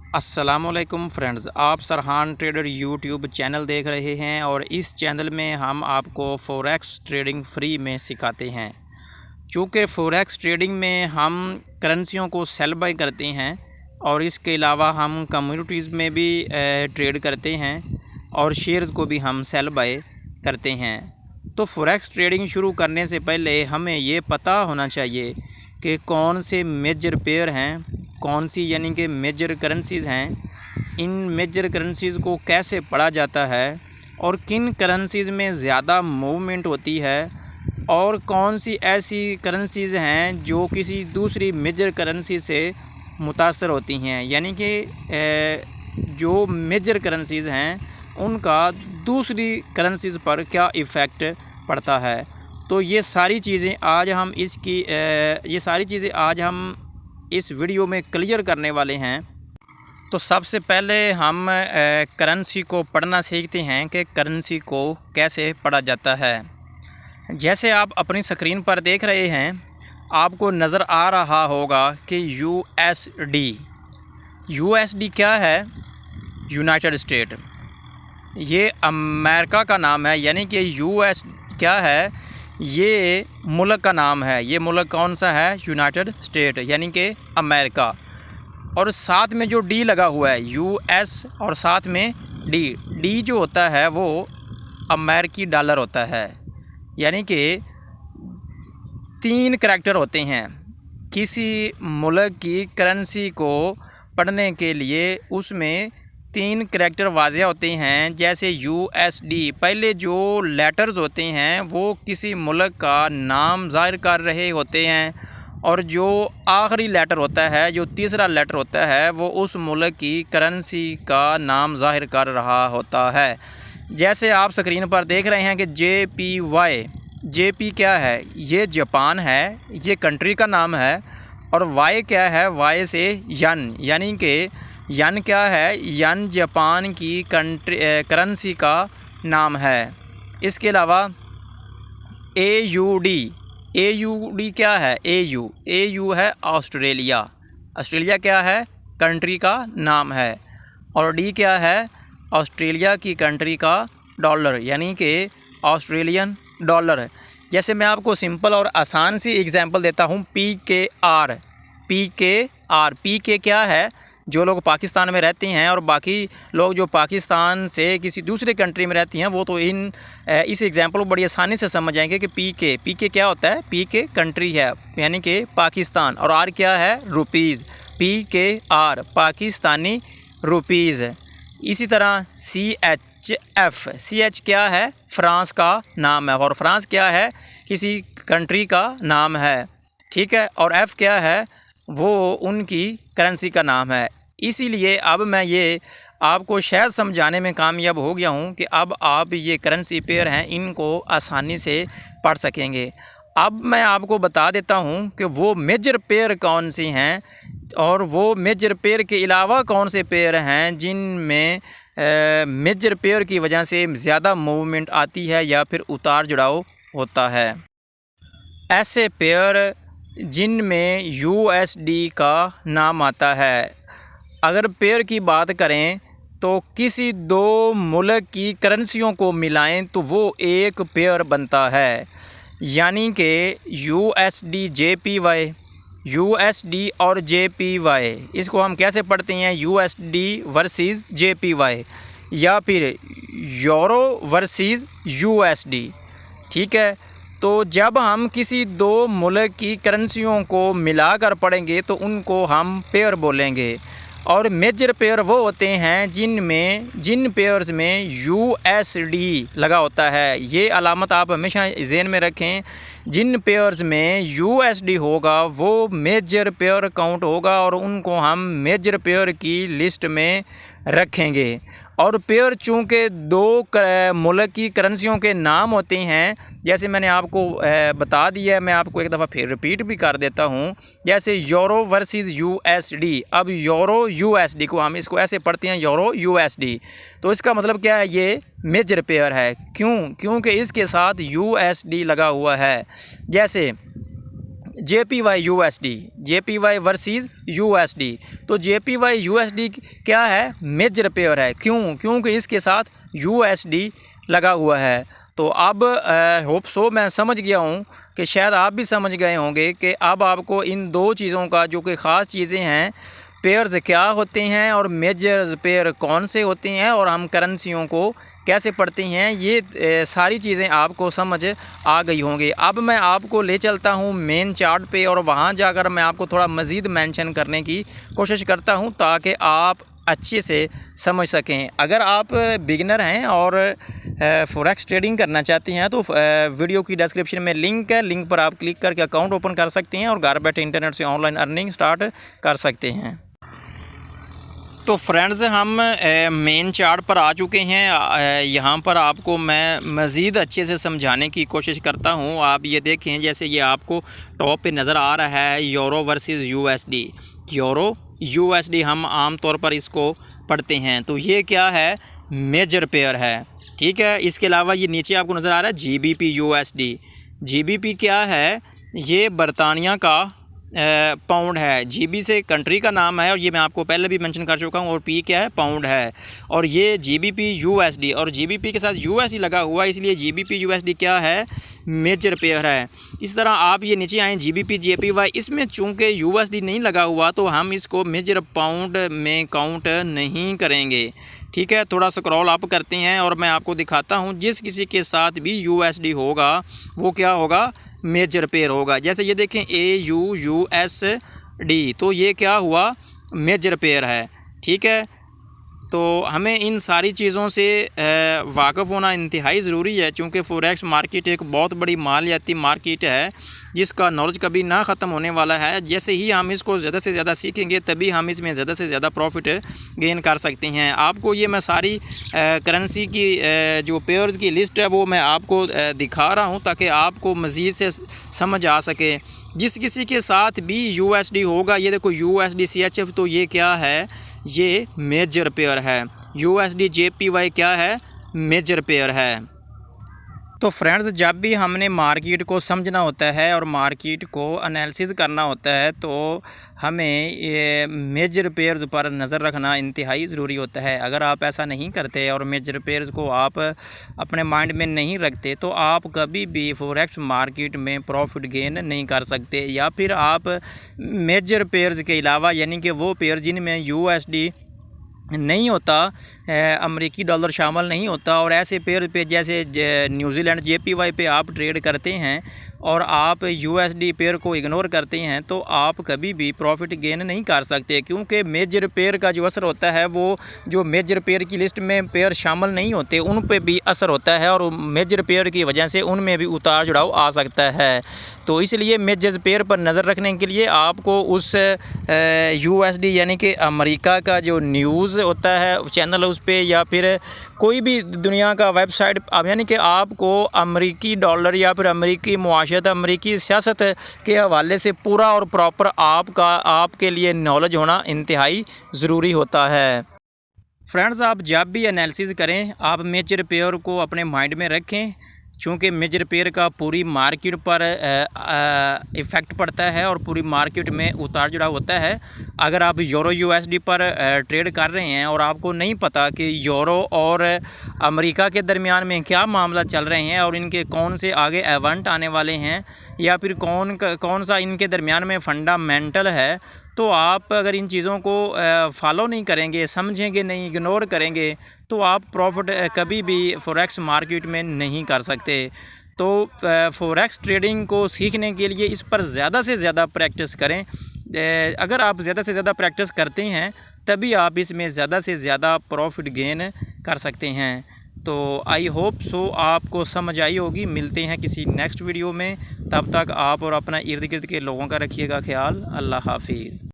अस्सलामुअलैकुम फ्रेंड्स, आप सरहान trader YouTube channel देख रहे हैं और इस चैनल में हम आपको फॉरेक्स ट्रेडिंग फ्री में सिखाते हैं। चूँकि फॉरेक्स ट्रेडिंग में हम करेंसियों को सेल बाय करते हैं और इसके अलावा हम कम्युनिटीज़ में भी ट्रेड करते हैं और शेयर्स को भी हम सेल बाय करते हैं। तो फॉरेक्स ट्रेडिंग शुरू करने से पहले हमें ये पता होना चाहिए कि कौन से मेजर पेयर हैं, कौन सी यानी कि मेजर करेंसीज़ हैं, इन मेजर करेंसीज़ को कैसे पढ़ा जाता है और किन करेंसीज़ में ज़्यादा मूवमेंट होती है और कौन सी ऐसी करेंसीज़ हैं जो किसी दूसरी मेजर करेंसी से मुतासर होती हैं, यानी कि जो मेजर करेंसीज़ हैं उनका दूसरी करेंसीज़ पर क्या इफ़ेक्ट पड़ता है। तो ये सारी चीज़ें आज हम इस वीडियो में क्लियर करने वाले हैं। तो सबसे पहले हम करेंसी को पढ़ना सीखते हैं कि करेंसी को कैसे पढ़ा जाता है। जैसे आप अपनी स्क्रीन पर देख रहे हैं, आपको नज़र आ रहा होगा कि यूएसडी क्या है? यूनाइटेड स्टेट, ये अमेरिका का नाम है, यानी कि यूएस क्या है? ये मुल्क का नाम है। ये मुल्क कौन सा है? यूनाइटेड स्टेट, यानी कि अमेरिका। और साथ में जो डी लगा हुआ है यूएस और साथ में डी जो होता है वो अमेरिकी डॉलर होता है, यानी कि 3 करैक्टर होते हैं। किसी मुल्क की करेंसी को पढ़ने के लिए उसमें 3 करैक्टर वाज़ेह होते हैं। जैसे यूएसडी, पहले जो लेटर्स होते हैं वो किसी मुल्क का नाम ज़ाहिर कर रहे होते हैं और जो आखिरी लेटर होता है, जो तीसरा लेटर होता है, वो उस मुल्क की करेंसी का नाम ज़ाहिर कर रहा होता है। जैसे आप स्क्रीन पर देख रहे हैं कि JPY क्या है? ये जापान है, ये कंट्री का नाम है। और वाई क्या है? वाई से यन, यानी कि यन क्या है? यन जापान की करेंसी का नाम है। इसके अलावा AUD क्या है? AU है ऑस्ट्रेलिया क्या है? कंट्री का नाम है। और डी क्या है? ऑस्ट्रेलिया की कंट्री का डॉलर, यानी कि ऑस्ट्रेलियन डॉलर। जैसे मैं आपको सिंपल और आसान सी एग्जांपल देता हूँ। PK क्या है? जो लोग पाकिस्तान में रहते हैं और बाकी लोग जो पाकिस्तान से किसी दूसरे कंट्री में रहती हैं वो तो इस एग्जांपल को बड़ी आसानी से समझ जाएंगे कि PK क्या होता है? PK कंट्री है, यानी कि पाकिस्तान। और R क्या है? Rupees, PKR Pakistani rupees. इसी तरह CH क्या है? फ्रांस का नाम है और फ्रांस क्या है? किसी कंट्री का नाम है, ठीक है। और F क्या है? वो उनकी करेंसी का नाम है। इसीलिए अब मैं ये आपको शायद समझाने में कामयाब हो गया हूँ कि अब आप ये करेंसी पेयर हैं इनको आसानी से पढ़ सकेंगे। अब मैं आपको बता देता हूँ कि वो मेजर पेयर कौन सी हैं और वो मेजर पेयर के अलावा कौन से पेयर हैं जिनमें मेजर पेयर की वजह से ज़्यादा मूवमेंट आती है या फिर उतार चढ़ाव होता है। ऐसे पेयर जिनमें यूएसडी का नाम आता है। अगर पेयर की बात करें तो किसी 2 मुल्क की करेंसियों को मिलाएं तो वो एक पेयर बनता है, यानी कि यूएसडी और JPY। इसको हम कैसे पढ़ते हैं? USD वर्सेस JPY या फिर यूरो वर्सेस USD, ठीक है। तो जब हम किसी 2 मुल्क की करेंसियों को मिलाकर पढ़ेंगे तो उनको हम पेयर बोलेंगे। और मेजर पेयर वो होते हैं जिन पेयर्स में USD लगा होता है। ये अलामत आप हमेशा ज़हन में रखें। जिन पेयर्स में USD होगा वो मेजर पेयर काउंट होगा और उनको हम मेजर पेयर की लिस्ट में रखेंगे। और पेयर चूँकि 2 मुल्क की करेंसियों के नाम होते हैं, जैसे मैंने आपको बता दिया है, मैं आपको एक दफ़ा फिर रिपीट भी कर देता हूँ। जैसे यूरो वर्सेस USD, अब यूरो USD को हम इसको ऐसे पढ़ते हैं, यूरो USD। तो इसका मतलब क्या है? ये मेजर पेयर है। क्योंकि इसके साथ USD लगा हुआ है। जैसे JPY USD, JPY versus USD। तो JPY USD क्या है, मेजर पेयर है। क्योंकि इसके साथ USD लगा हुआ है। तो अब होप सो मैं समझ गया हूँ कि शायद आप भी समझ गए होंगे कि अब आपको इन दो चीज़ों का जो कि ख़ास चीज़ें हैं, पेयर्स क्या होते हैं और मेजर पेयर कौन से होते हैं और हम करेंसियों को कैसे पढ़ते हैं, ये सारी चीज़ें आपको समझ आ गई होंगी। अब मैं आपको ले चलता हूँ मेन चार्ट पे और वहाँ जाकर मैं आपको थोड़ा मज़ीद मेंशन करने की कोशिश करता हूँ ताकि आप अच्छे से समझ सकें। अगर आप बिगिनर हैं और फॉरेक्स ट्रेडिंग करना चाहते हैं तो वीडियो की डिस्क्रिप्शन में लिंक है, लिंक पर आप क्लिक करके अकाउंट ओपन कर सकते हैं और घर बैठे इंटरनेट से ऑनलाइन अर्निंग स्टार्ट कर सकते हैं। तो फ्रेंड्स, हम मेन चार्ट पर आ चुके हैं। यहाँ पर आपको मैं मज़ीद अच्छे से समझाने की कोशिश करता हूँ। आप ये देखें, जैसे ये आपको टॉप पे नज़र आ रहा है euro versus USD। Euro USD हम आम तौर पर इसको पढ़ते हैं। तो ये क्या है, मेजर पेयर है, ठीक है। इसके अलावा ये नीचे आपको नज़र आ रहा है GBP USD। GBP क्या है, ये बरतानिया का पाउंड है। GB से कंट्री का नाम है और ये मैं आपको पहले भी मेंशन कर चुका हूँ। और P क्या है, पाउंड है। और ये GBP USD और GBP के साथ USD लगा हुआ है, इसलिए GBP USD क्या है, मेजर पेयर है। इस तरह आप ये नीचे आएँ GBP JPY, इसमें चूँकि USD नहीं लगा हुआ तो हम इसको मेजर पाउंड में काउंट नहीं करेंगे, ठीक है। थोड़ा स्क्रॉल अप करते हैं और मैं आपको दिखाता हूँ। जिस किसी के साथ भी USD होगा वो क्या होगा, मेजर पेयर होगा। जैसे ये देखें AUUSD, तो ये क्या हुआ, मेजर पेयर है, ठीक है। तो हमें इन सारी चीज़ों से वाकिफ़ होना इंतहाई ज़रूरी है, चूँकि फॉरेक्स मार्केट एक बहुत बड़ी मालियाती मार्केट है जिसका नॉलेज कभी ना ख़त्म होने वाला है। जैसे ही हम इसको ज़्यादा से ज़्यादा सीखेंगे तभी हम इसमें ज़्यादा से ज़्यादा प्रॉफिट गेन कर सकते हैं। आपको ये मैं सारी करेंसी की जो पेयर्स की लिस्ट है वो मैं आपको दिखा रहा हूँ ताकि आपको मज़ीद से समझ आ सके। जिस किसी के साथ भी USD होगा, ये देखो USD CHF, तो ये क्या है, ये मेजर पेयर है। USD JPY क्या है, मेजर पेयर है। तो फ्रेंड्स, जब भी हमने मार्केट को समझना होता है और मार्केट को एनालिसिस करना होता है तो हमें ये मेजर पेयर्स पर नज़र रखना इंतहाई ज़रूरी होता है। अगर आप ऐसा नहीं करते और मेजर पेयर्स को आप अपने माइंड में नहीं रखते तो आप कभी भी फॉरेक्स मार्केट में प्रॉफिट गेन नहीं कर सकते। या फिर आप मेजर पेयर्स के अलावा, यानी कि वो पेयर जिनमें USD नहीं होता, अमेरिकी डॉलर शामिल नहीं होता, और ऐसे पेयर पे जैसे न्यूजीलैंड JPY पे आप ट्रेड करते हैं और आप USD पेयर को इग्नोर करते हैं तो आप कभी भी प्रॉफिट गेन नहीं कर सकते। क्योंकि मेजर पेयर का जो असर होता है वो जो मेजर पेयर की लिस्ट में पेयर शामिल नहीं होते उन पे भी असर होता है और मेजर पेयर की वजह से उनमें भी उतार चढ़ाव आ सकता है। तो इसलिए मेजर पेयर पर नज़र रखने के लिए आपको उस USD यानी कि अमेरिका का जो न्यूज़ होता है चैनल उस पर, या फिर कोई भी दुनिया का वेबसाइट, अब यानी कि आपको अमेरिकी डॉलर या फिर अमेरिकी मुआशरत, अमेरिकी सियासत के हवाले से पूरा और प्रॉपर आपके लिए नॉलेज होना इंतहाई ज़रूरी होता है। फ्रेंड्स, आप जब भी एनालिसिस करें आप मेजर पेयर को अपने माइंड में रखें, चूँकि मेजर पेयर का पूरी मार्केट पर इफ़ेक्ट पड़ता है और पूरी मार्केट में उतार चढ़ाव होता है। अगर आप यूरो USD पर ट्रेड कर रहे हैं और आपको नहीं पता कि यूरो और अमेरिका के दरमियान में क्या मामला चल रहे हैं और इनके कौन से आगे इवेंट आने वाले हैं या फिर कौन सा इनके दरमियान में फंडामेंटल है, तो आप अगर इन चीज़ों को फॉलो नहीं करेंगे, समझेंगे नहीं, इग्नोर करेंगे तो आप प्रॉफिट कभी भी फॉरेक्स मार्केट में नहीं कर सकते। तो फॉरेक्स ट्रेडिंग को सीखने के लिए इस पर ज़्यादा से ज़्यादा प्रैक्टिस करें। अगर आप ज़्यादा से ज़्यादा प्रैक्टिस करते हैं तभी आप इसमें ज़्यादा से ज़्यादा प्रॉफिट गेन कर सकते हैं। तो आई होप सो आपको समझ आई होगी। मिलते हैं किसी नेक्स्ट वीडियो में, तब तक आप और अपना इर्द गिर्द के लोगों का रखिएगा ख्याल। अल्लाह हाफिज़।